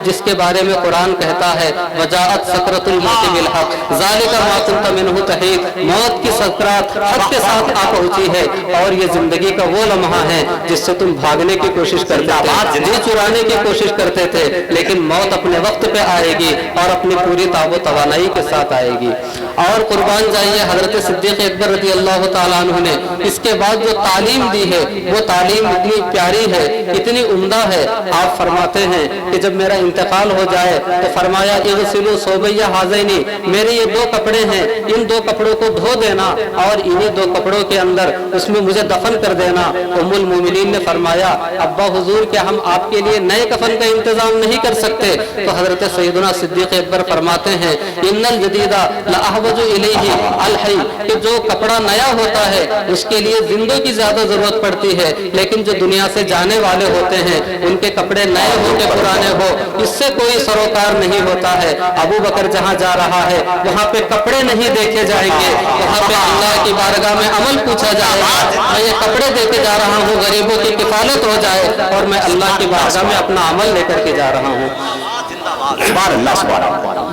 जिसके बारे में कुरान कहता है वजाअत सकरतुल मौत बिल हक ज़ालिका मा कुन्ता मिन्हु तहीद, मौत की सकरात हक के साथ आ पहुंची है और ये जिंदगी का वो लम्हा है जिससे तुम भागने की कोशिश करते थे, जी चुराने की कोशिश करते थे, लेकिन मौत अपने वक्त पे आएगी और अपनी पूरी ताबो तवानाई के साथ आएगी। और कुर्बान जाइए हजरत सिद्दीक़ अकबर रज़ी अल्लाह तआला अन्हु ने इसके बाद जो तालीम दी है वो तालीम इतनी प्यारी है, इतनी उम्दा है। आप फरमाते हैं कि जब मेरा इंतकाल हो जाए तो फरमाया इग़सिलू सोबैया हाज़ैनी, मेरे ये दो कपड़े हैं, इन दो कपड़ों को धो देना और इन्हीं दो कपड़ों के अंदर उसमें मुझे दफन कर देना। उम्मुल मोमिनीन ने फरमाया अब्बा हुजूर क्या हम आपके लिए नए कफन का इंतजाम नहीं कर सकते? तो हजरत सैयदना सिद्दीक़ अकबर फरमाते हैं इन्नल जदीदा लअहवजु इलैहि अल हय, कि जो कपड़ा नया होता है उसके लिए जिंदों की ज्यादा जरूरत पड़ती है, लेकिन जो दुनिया से जाने वाले होते हैं उनके कपड़े नए हो के पुराने हो इससे कोई सरोकार नहीं होता है। अबू बकर जहाँ जा रहा है वहाँ पे कपड़े नहीं देखे जाएंगे, वहाँ पे अल्लाह की बारगाह में अमल पूछा जाएगा। मैं ये कपड़े देके जा रहा हूँ, गरीबों की किफालत हो जाए और मैं अल्लाह की बारगाह में अपना अमल लेकर के जा रहा हूँ।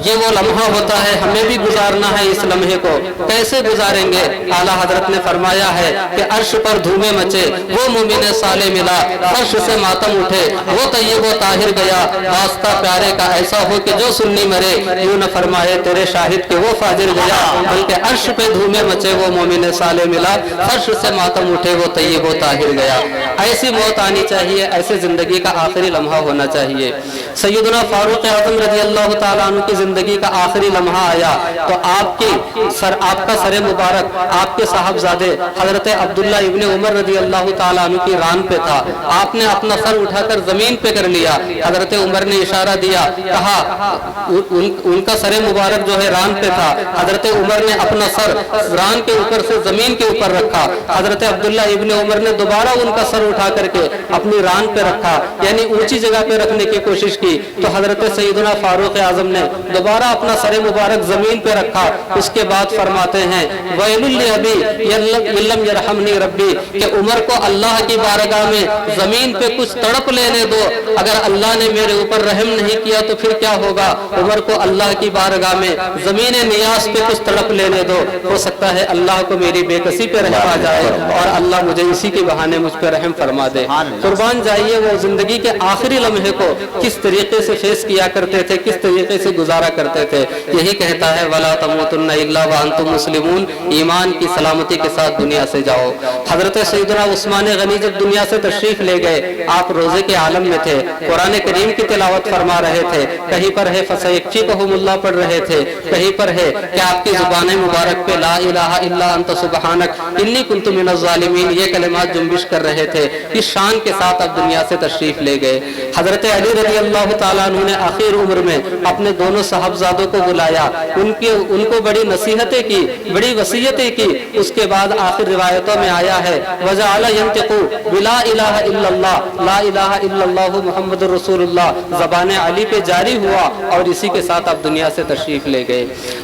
ये वो लम्हा होता है, हमें भी गुजारना है। इस लम्हे को कैसे गुजारेंगे? आला हजरत ने फरमाया है कि अर्श पर धूमे मचे वो मोमिने साले मिला, अर्श से मातम उठे वो तय्यब व ताहिर गया, वास्ता प्यारे का ऐसा हो कि जो सुन्नी मरे, यूं न फरमाए तेरे शाहिद के वो फाजिर गया, बल्कि अर्श पे धूमे मचे वो मोमिने साले मिला, अर्श से मातम उठे वो तय्यब व ताहिर गया। ऐसी मौत आनी चाहिए, ऐसे जिंदगी का आखिरी लम्हा होना चाहिए। सैयदना फारूक आज़म रज़ी अल्लाह तआला अन्हु की जिंदगी का आखिरी लम्हा आया तो आपका सर मुबारक आपके साहबजादे हजरत अब्दुल्ला इब्ने उमर रज़ी अल्लाह तआला अन्हु की रान पे था। आपने अपना सर उठाकर जमीन पे कर लिया, हजरत उमर ने इशारा दिया, कहा उनका सर मुबारक जो है रान पे था, हजरत उमर ने अपना सर रान के ऊपर से जमीन के ऊपर रखा, हजरत अब्दुल्ला इब्ने उमर ने दोबारा उनका सर उठा करके अपनी रान पे रखा, यानी ऊंची जगह पे रखने की कोशिश की। तो हजरत सैयदना फारूक आज़म ने दोबारा अपना सर मुबारक जमीन पे रखा। उसके बाद फरमाते हैं वैलुल लि अबी इल्लम यरहमनी रब्बी, कि उमर को अल्लाह की बारगाह में जमीन पे कुछ तड़प लेने दो, अगर अल्लाह ने मेरे ऊपर रहम नहीं किया तो फिर क्या होगा? उमर को अल्लाह की बारगाह में जमीन नियाज पे कुछ तड़प लेने दो, हो सकता है अल्लाह को मेरी बेकसी पे रहम आ जाए और अल्लाह मुझे इसी के बहाने मुझ पर रहम फरमा दे। कुर्बान जाइए वो जिंदगी के आखिरी लम्हे को किस तरीके से फेस किया करते थे, किस तरीके से गुजारा करते थे। यही कहता है वला तमूतुन्ना इल्ला व अंतुम मुस्लिमून, ईमान की सलामती के साथ दुनिया से जाओ। हजरत सैयदना उस्मान गनी जब दुनिया से तशरीफ ले गए, आप रोजे के आलम में थे, कुरान करीम की तिलावत फरमा रहे थे, कहीं पर है फसयक्फिकहुमुल्लाह पढ़ रहे थे, कहीं पर है कि आपकी जुबान मुबारक पे ला इलाहा इल्ला अंत सुबहानक इन्नी कुन्तु मिनज़ ज़ालिमीन ये कलिमात जुम्बिश कर रहे थे। इस शान के साथ अब दुनिया से तशरीफ ले गए। हजरत अली रज़ी अल्लाह तआला अन्हु ने आखिर उम्र में अपने दोनों साहबजादों को बुलाया, उनको बड़ी नसीहतें की, बड़ी वसीयतें की। उसके बाद आखिर रिवायतों में आया है वजअला यंतिकु बिला इलाहा इल्लल्लाह ला इलाहा इल्लल्लाहु मुहम्मदुर रसूलुल्लाह, ज़बान अली पे जारी हुआ और इसी के साथ अब दुनिया से तशरीफ ले गए।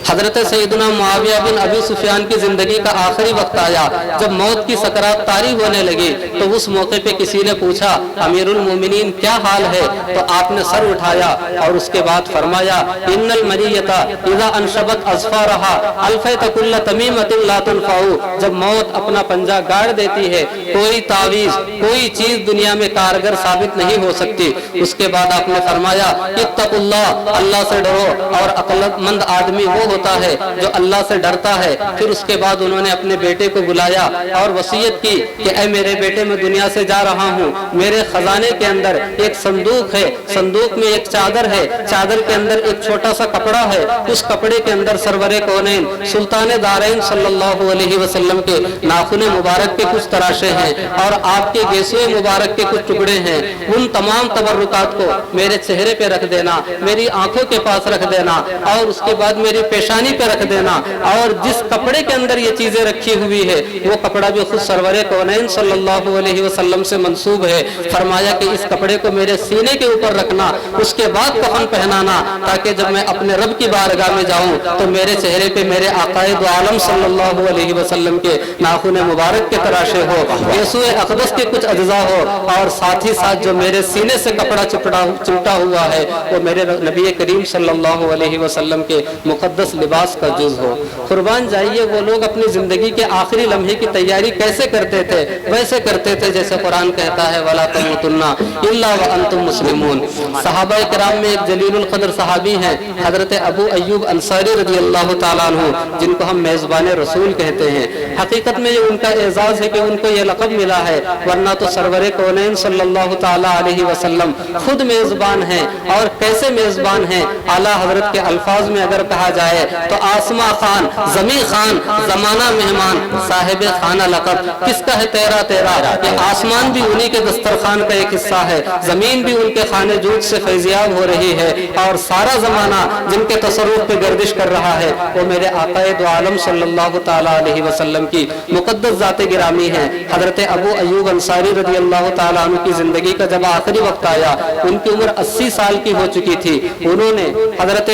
हजरत सैयदना मुआविया बिन अबी सुफियान की जिंदगी का आखिरी वक्त आया, जब मौत की सकरात तारी होने लगी तो उस मौके पे किसी ने पूछा अमीरुल मोमिनीन क्या हाल है? तो आपने सर उठाया और उसके बाद फरमाया इन्नल मरियता इज़ा अनशबत अज़फ़ारहा अल्फ़ैत कुल्ल तमीमतिन ला तुनफ़उ, जब मौत अपना पंजा गाड़ देती है कोई तावीज कोई चीज दुनिया में कारगर साबित नहीं हो सकती। उसके बाद आपने फरमाया इत्तक़ुल्लाह, अल्लाह से डरो, और अक्लमंद आदमी वो होता है जो अल्लाह से डरता है। फिर उसके बाद उन्होंने अपने बेटे को बुलाया और वसीयत की कि ऐ मेरे बेटे मैं दुनिया से जा रहा हूँ, मेरे खजाने के अंदर एक संदूक है, संदूक में एक चादर है, चादर के अंदर एक छोटा सा कपड़ा है, उस कपड़े के अंदर सरवरे कौनैन सुल्तान दारैन सल्लल्लाहु अलैहि वसल्लम के नाखून मुबारक के कुछ तराशे हैं और आपके गेसुए मुबारक के कुछ टुकड़े हैं। उन तमाम तबर्रुकात को मेरे चेहरे पे रख देना, मेरी आंखों के पास रख देना और उसके बाद मेरी पेशानी पे रख देना। और जिस कपड़े के अंदर ये चीजें रखी हुई है वो कपड़ा भी खुद सरवरे कौनैन सल्लल्लाहु अलैहि वसल्लम से मंसूब है। फरमाया कि इस कपड़े को मेरे सीने के ऊपर रखना। उसके बाद कफन पहनाना, ताकि जब मैं अपने रब की बारगाह में जाऊं तो मेरे चेहरे पे मेरे आकाए दो आलम सल्लल्लाहु अलैहि वसल्लम के नाखून मुबारक के तराशे हो, यीशुए अक़दस के कुछ अज्जा हो, और साथ ही साथ जो मेरे सीने से कपड़ा चिपटा हुआ है वो मेरे नबी करीम सल्लल्लाहु अलैहि वसल्लम के मुक़द्दस लिबास का जुज़ हो। कुर्बान जाइए, वो लोग अपनी ज़िंदगी के आखिरी लम्हे की तैयारी कैसे करते थे? वैसे करते थे जैसे कुरान कहता है, वला तमूतुन्ना इल्ला व अंतुम मुस्लिमून। सहाबाए किराम में एक जलीलुल क़द्र सहाबी हैं, हज़रत अबू अय्यूब अंसारी रज़ियल्लाहु ताला अन्हु, जिनको हम मेज़बान रसूल कहते हैं। हकीकत में ये उनका एजाज़ है कि उनको ये लक़ब मिला है, वरना तो सरवरे कौनैन सल्लल्लाहु ताला अलैहि वसल्लम खुद मेज़बान हैं। और कैसे मेज़बान हैं? आला हज़रत के अल्फाज में अगर कहा जाए तो आसमा खान, ज़मी खान, ज़माना मेहमान, साहिब खाना लक़ब किसका है? तेरा तेरा। ये आसमान भी उन्हीं के दस्तरखान का एक हिस्सा है, ज़मीन भी उनके खाने जूद से फैज़याब हो रही है, और सारा ज़माना जिनके तसर्रुफ़ पे गर्दिश कर रहा है वो मेरे आक़ाए दो आलम सल्लल्लाहु ताला अलैहि वसल्लम की मुक़द्दस ज़ात गिरामी है। हज़रत अबू अय्यूब अंसारी रज़ियल्लाहु ताला अन्हु की ज़िंदगी का जब आखिरी वक्त आया, उनकी उम्र 80 साल की हो चुकी थी। उन्होंने हज़रत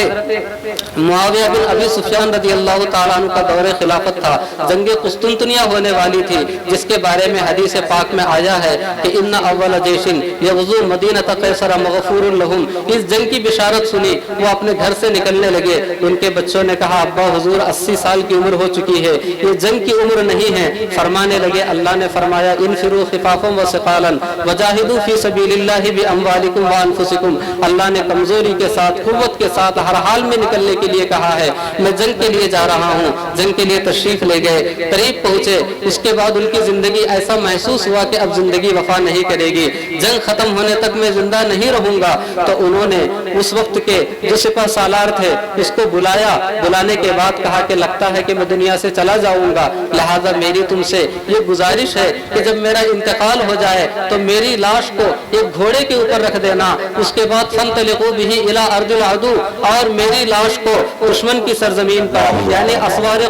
मुआविया बिन अबी सुफियान रज़ियल्लाहु ताला अन्हु का दौरे खिलाफत था, जंगे कुस्तुनतुनिया होने वाली थी, जिसके बारे में हदीस पाक में आया है कि इन्ना अव्वल जैशिन यग़ज़ू मदीनत कैसर मग़फ़ूरुन लहुम। इस जंग की बिशारत सुनी, वो अपने घर से निकलने लगे। उनके बच्चों ने कहा, अब्बा हुजूर 80 साल की उम्र हो चुकी है, ये जंग की उम्र नहीं है। फरमाने लगे, अल्लाह ने फरमाया, इनफिरू खिफ़ाफ़न व सिक़ालन वजाहिदू फ़ी सबीलिल्लाहि बिअम्वालिकुम व अनफुसिकुम। अल्लाह ने कमजोरी के साथ, कुव्वत के साथ, हर हाल में निकलने के लिए कहा है। मैं जंग के लिए जा रहा हूँ। जंग के लिए तशरीफ ले गए, करीब पहुंचे। उसके बाद उनकी जिंदगी ऐसा महसूस हुआ कि अब जिंदगी वफा नहीं करेगी, जंग खत्म होने तक मैं जिंदा नहीं रहूंगा। तो उन्होंने उस वक्त के जो सिपह सालार थे उसको बुलाया। बुलाने के बाद कहा कि लगता है कि मैं दुनिया से चला जाऊंगा, लिहाजा मेरी तुमसे ये गुजारिश है कि जब मेरा इंतकाल हो जाए तो मेरी लाश को एक घोड़े के ऊपर रख देना। उसके बाद फंतलिकू बिही इला अर्दिल अदू, और मेरी लाश को दुश्मन की सरजमीन पर यानी असवार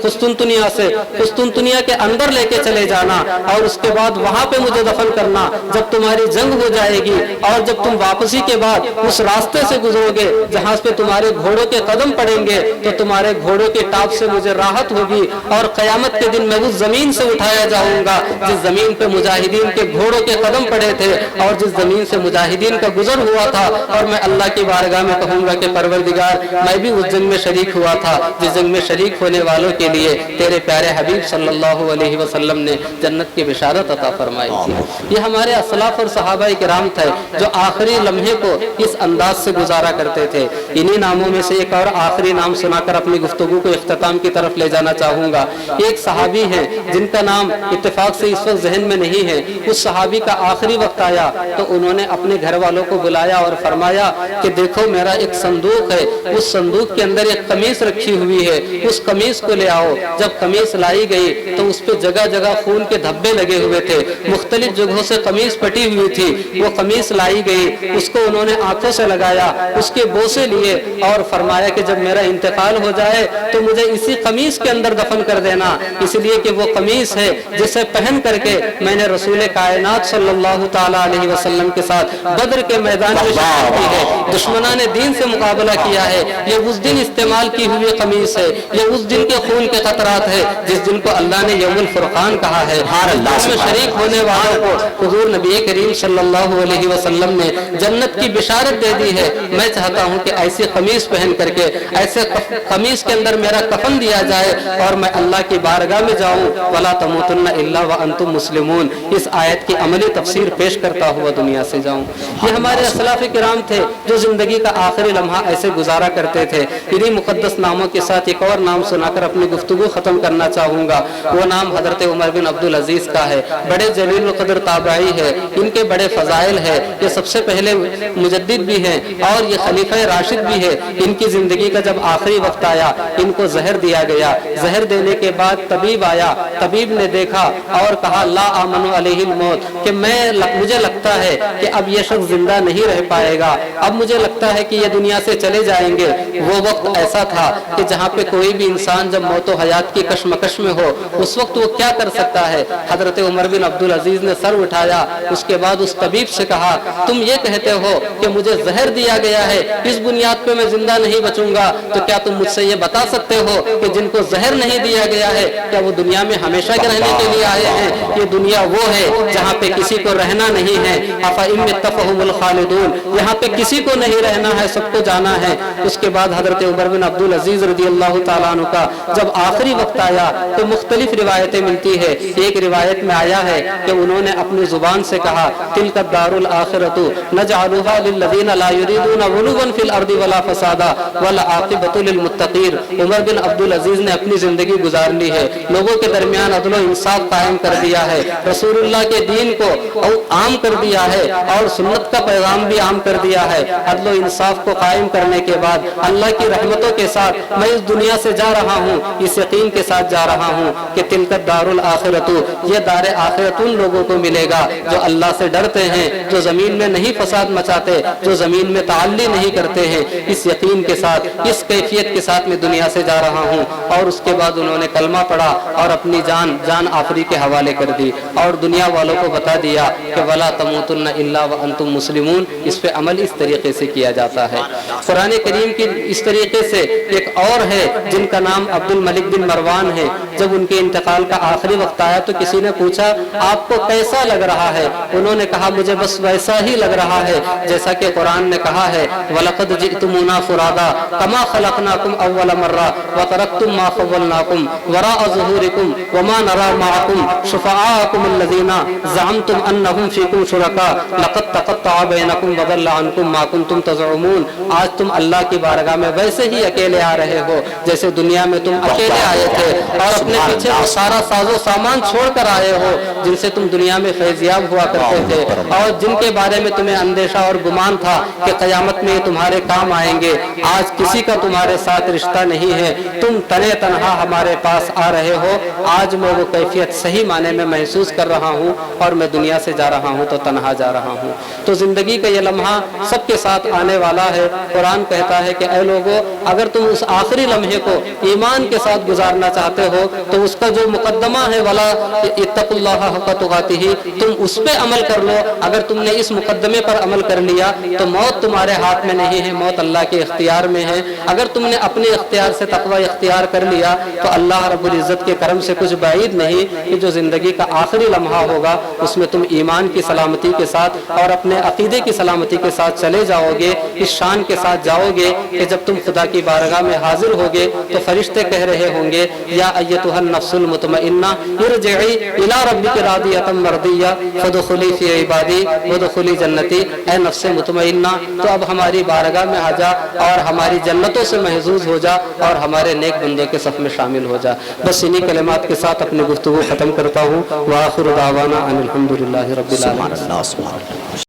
कुस्तुनतुनिया से कुस्तुनतुनिया के अंदर लेके चले जाना, और उसके बाद वहां पे मुझे दफन करना। जब तुम्हारी जंग हो जाएगी और जब तुम वापसी के बाद उस रास्ते से गुजरोगे जहां पे तुम्हारे घोड़ों के कदम पड़ेंगे, तो तुम्हारे घोड़ों के टाप से मुझे राहत होगी, और कयामत के दिन मैं उस जमीन से उठाया जाऊंगा जिस जमीन पे मुजाहिदीन के घोड़ों के कदम पड़े थे, और जिस जमीन से मुजाहिदीन का गुजर हुआ था। और मैं अल्लाह की बारगाह में कहूंगा कि परवरदिगार, मैं भी उस जंग में शरीक हुआ था जिस जंग में शरीक होने वालों के लिए तेरे प्यारे हबीब सल्लल्लाहु अलैहि वसल्लम ने जन्नत की बिशारत अता फरमाई थी। ये हमारे असलाफ और सहाबाए किराम थे जो आखिरी लम्हे को इस अंदाज से गुजारा करते थे। इन्हीं नामों में से एक और आखिरी नाम सुनाकर अपनी गुफ्तगू को इख्तिताम की तरफ ले जाना चाहूंगा। एक सहाबी हैं जिनका नाम इत्तेफाक से इस वक्त जहन में नहीं है। उस सहाबी का आखिरी वक्त आया तो उन्होंने अपने घर वालों को बुलाया और फरमाया कि देखो, मेरा एक संदूक है, उस संदूक के अंदर एक कमीज रखी हुई है, उस कमीज को ले आओ। जब कमीज लाई गई तो उस पे जगह जगह खून के धब्बे लगे हुए थे, मुख्तलिफ जगहों से कमीज फटी हुई थी। वो कमीज लाई गई, उसको उन्होंने आंखों से लगाया, उसके बोसे लिए और फरमाया कि जब मेरा इंतकाल हो जाए तो मुझे इसी कमीज के अंदर दफन कर देना, इसलिए कि वो कमीज है जिसे पहन करके मैंने रसूल कायनात सल्लल्लाहु ताला अलैहि वसल्लम के साथ बद्र के मैदान में शिरकत की है, दुश्मनाने दीन से मुकाबला किया है। ये उस दिन इस्तेमाल की हुई कमीज है, ये उस दिन के खून के खतरात है जिस दिन को अल्लाह ने यौमुल फुरकान कहा है। इसमें शरीक होने वालों को हुजूर नबी करीम सल्लल्लाहु अलैहि वसल्लम ने जन्नत की बिशारत दे दी है। मैं चाहता हूँ कि ऐसी कमीज पहन करके, ऐसे कमीज के अंदर मेरा कफन दिया जाए और मैं अल्लाह की बारगाह में जाऊँ। वला तमूतुन्ना इल्ला व अंतुम मुस्लिमून, इस आयत की अमली तफसीर पेश करता हुआ दुनिया से जाऊँ। ये हमारे असलाफ किराम थे जो जिंदगी का आखिरी लम्हा ऐसे गुजारा करते थे। इन्हीं मुकद्दस नामों के साथ एक और नाम सुनाकर अपनी गुफ्तगू खत्म करना चाहूँगा। वो नाम हजरत उमर बिन अब्दुल अजीज का है। बड़े जलील क़द्र ताबई है, इनके बड़े फजाइल है। ये सबसे पहले मुजद्दिद भी हैं और ये खलीफा राशिद भी है। इनकी जिंदगी का जब आखिरी वक्त आया, इनको जहर दिया गया। जहर देने के बाद तबीब आया, तबीब ने देखा और कहा ला आमनु अलैहिल मौत, कि मुझे लगता है कि अब ये शख्स जिंदा नहीं रह पाएगा, अब मुझे मुझे लगता है कि ये दुनिया से चले जाएंगे। वो वक्त ऐसा था कि जहाँ पे कोई भी इंसान जब मौत हयात की कशमकश में हो उस वक्त वो क्या कर सकता है। हजरत उमर बिन अब्दुल अजीज ने सर उठाया, उसके बाद उस तबीब से कहा, तुम ये कहते हो कि मुझे जहर दिया गया है, इस बुनियाद पे मैं जिंदा नहीं बचूंगा, तो क्या तुम मुझसे ये बता सकते हो कि जिनको जहर नहीं दिया गया है क्या वो दुनिया में हमेशा के रहने के लिए आए हैं। ये दुनिया वो है जहाँ पे किसी को रहना नहीं है। अफ़इम तफ़हुमुल खालिदून, यहाँ पे किसी को नहीं रहना है, सबको जाना है। उसके बाद हजरत उमर बिन अब्दुल अजीज रज़ियल्लाहु ताला अन्हु का जब आखिरी वक्त आया तो मुख्तलिफ रिवायतें मिलती है। एक रिवायत में आया है कि उन्होंने अपनी जुबान से कहा, तिलका दारुल आखिरतु नजअलुहा लिल्लज़ीना ला युरीदूना उलुवन फिल अर्दि वला फसादा वल आक़िबतु लिल मुत्तक़ीन। उमर बिन अब्दुल अजीज ने अपनी जिंदगी गुजार ली है, लोगों के दरमियान अदल व इंसाफ कायम कर दिया है, रसूलुल्लाह के दीन को आम कर दिया है और सुन्नत का पैगाम भी आम कर दिया है। अदल व इंसाफ को कायम करने के बाद अल्लाह की रहमतों के साथ मैं इस दुनिया से जा रहा हूँ, इस यकीन के साथ जा रहा हूँ कि तिलका दारुल आखिरतु, ये दारे आखिरत उन लोगों को मिलेगा जो अल्लाह से डरते हैं, जो जमीन में नहीं फसाद मचाते, जो जमीन में ताल्ली नहीं करते हैं। इस यकीन के साथ, इस कैफियत के साथ मैं दुनिया से जा रहा हूँ। और उसके बाद उन्होंने कलमा पढ़ा और अपनी जान आखिरी के हवाले कर दी और दुनिया वालों को बता दिया कि वला तमूतुन्ना इल्ला व अंतुम मुस्लिमून। इस पे अमल इस तरीके से किया जाता है। कुरान करीम की इस तरीके से एक और है जिनका नाम अब्दुल मलिक बिन मरवान है। जब उनके इंतकाल का आखिरी वक्त आया तो किसी ने पूछा, आपको कैसा लग रहा है? उन्होंने कहा, मुझे बस वैसा ही लग रहा है जैसा कि कुरान ने कहा है, वलक़द जिअतुमूना फुरादा कमा खलक़नाकुम अव्वल मर्रा व तरक्तुम मा खव्वलनाकुम वराअ ज़ुहूरिकुम वमा नरा माअकुम शुफ़ाअकुम अल्लज़ीना ज़अमतुम अन्नहुम फ़ीकुम शुरका लक़द तक़त्तअ बैनकुम व ज़ल्ल अन्कुम मा कुंतुम तज़अमून। आज तुम अल्लाह की बारगाह में वैसे ही अकेले आ रहे हो जैसे दुनिया में तुम अकेले आए थे और अपने पीछे वो सारा साजो सामान छोड़ कर आए हो जिनसे तुम दुनिया में फैजियाब हुआ करते थे और जिनके बारे में तुम्हें अंदेशा और गुमान था कि क़यामत में तुम्हारे काम आएंगे। आज किसी का तुम्हारे साथ रिश्ता नहीं है, तुम तने तनहा हमारे पास आ रहे हो। आज मैं वो कैफियत सही माने में महसूस कर रहा हूँ और मैं दुनिया से जा रहा हूँ तो तनहा जा रहा हूँ। तो जिंदगी का ये लम्हा सबके साथ आने वाला है। कुरान कहता है कि ऐ लोगों, अगर तुम उस आखिरी लम्हे को ईमान के साथ गुजारना चाहते हो तो उसका जो मुकद्दमा है वला इत्तकुल्लाह हक़्क़ तुक़ातिही, तुम उस पे अमल कर लो। अगर तुमने इस मुकद्दमे पर अमल कर लिया तो मौत तुम्हारे हाथ में नहीं है, मौत अल्लाह के इख्तियार में है। अगर तुमने अपने इख्तियार से तक़वा इख्तियार कर लिया तो अल्लाह रब्बुल इज़्ज़त के करम से कुछ बाइद नहीं कि जो ज़िंदगी का आखिरी लम्हा होगा उसमें तुम ईमान की सलामती के साथ और अपने अक़ीदे की सलामती के साथ चले जाओगे। इस शान के साथ जाओगे कि जब तुम खुदा की बारगाह में हाजिर होगे तो फरिश्ते कह रहे होंगे, या अय्यतुहन नफ्सुल मुतमइन्ना इरजिई इला रब्बिकी रादियतम मर्दिया फदखुली फी इबादी वदखुली जन्नती। ऐ नफ्स मुतमइन्ना, तो अब हमारी बारगाह में आ जा और हमारी जन्नतों से महजूज हो जा और हमारे नेक बंदों के सफ में शामिल हो जा। बस इन्हीं कलिमात के साथ अपनी गुफ्तगू ख़त्म करता हूँ। व आखिरु दावाना अनिल हम्दुलिल्लाहि रब्बिल आलमीन।